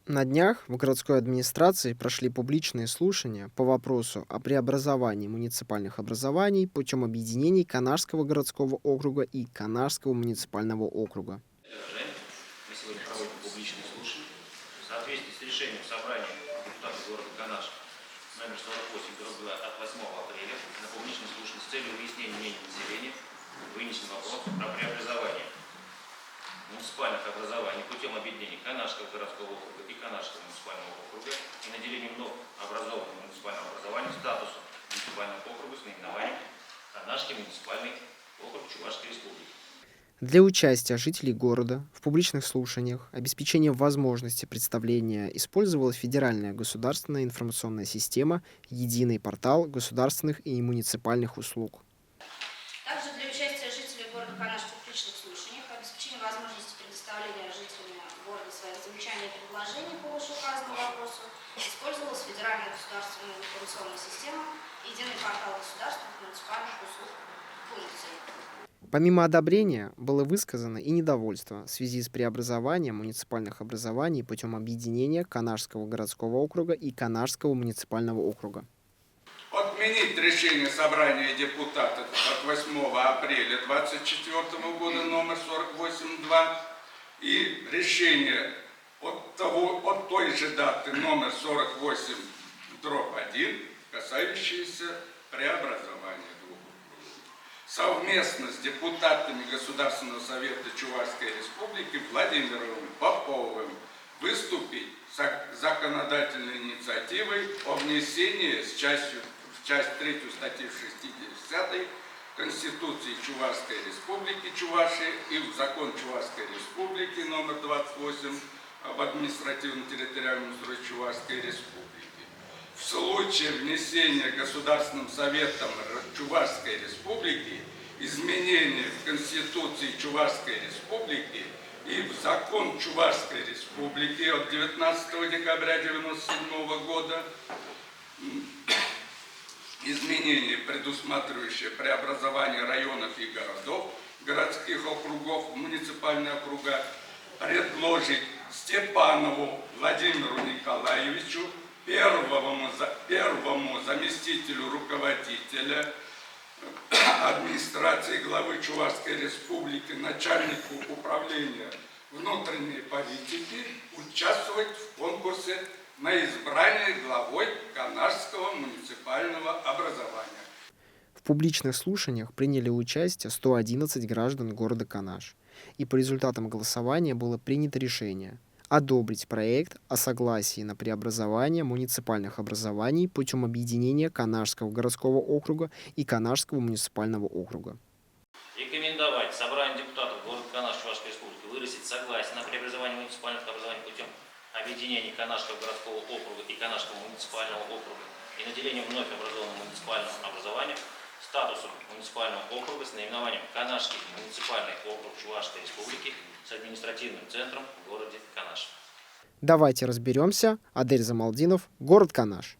На днях в городской администрации прошли публичные слушания по вопросу о преобразовании муниципальных образований путем объединений Канашского городского округа и Канашского муниципального округа. Жень, мы сегодня проводим публичные слушания. В соответствии с решением собрания депутатов города Канаш номер 48 от 8 апреля на публичные слушания с целью выяснения мнений населения вынесен вопрос о преобразовании муниципальных образований путем объединения Канашского городского округа и Канашского муниципального округа и наделением вновь образованного муниципального образования статусом муниципального округа с наименованием Канашский муниципальный округ Чувашской Республики. Для участия жителей города в публичных слушаниях обеспечение возможности представления использовалась федеральная государственная информационная система «Единый портал государственных и муниципальных услуг». Также для участия жителей города Канаш в публичных слушаниях, обеспечения возможности предоставления жителями города своих замечаний и предложений по вышеуказанному вопросу использовалась федеральная государственная информационная система «Единый портал государственных муниципальных услуг» функций. Помимо одобрения, было высказано и недовольство в связи с преобразованием муниципальных образований путем объединения Канашского городского округа и Канашского муниципального округа. Отменить решение собрания депутатов от 8 апреля 2024 года номер 48.2 и решение от той же даты номер 48/1, касающиеся преобразования двух округов. Совместно с депутатами Государственного совета Чувашской Республики Владимировым Поповым выступить с законодательной инициативой о внесении в часть 3 статьи 60 Конституции Чувашской Республики Чувашия и в закон Чувашской Республики номер 28 об административно-территориальном устройстве Чувашской Республики. В случае внесения Государственным советом Чувашской Республики изменений в Конституции Чувашской Республики и в закон Чувашской Республики от 19 декабря 1997 года, изменения, предусматривающие преобразование районов и городов, городских округов, муниципальные округа, предложить Степанову Владимиру Николаевичу, первому заместителю руководителя администрации главы Чувашской Республики, начальнику управления внутренней политики, участвовать в конкурсе на избрание главой Канашского муниципального образования. В публичных слушаниях приняли участие 111 граждан города Канаш, и по результатам голосования было принято решение одобрить проект о согласии на преобразование муниципальных образований путем объединения Канашского городского округа и Канашского муниципального округа. Рекомендовать собранию депутатов города Канаш Чувашской Республики выразить согласие на преобразование муниципальных образований путем объединения Канашского городского округа и Канашского муниципального округа и наделением вновь образованного муниципального образования статусом муниципального округа с наименованием Канашский муниципальный округ Чувашской Республики с административным центром в городе Канаш. Давайте разберемся. Адель Замалдинов, город Канаш.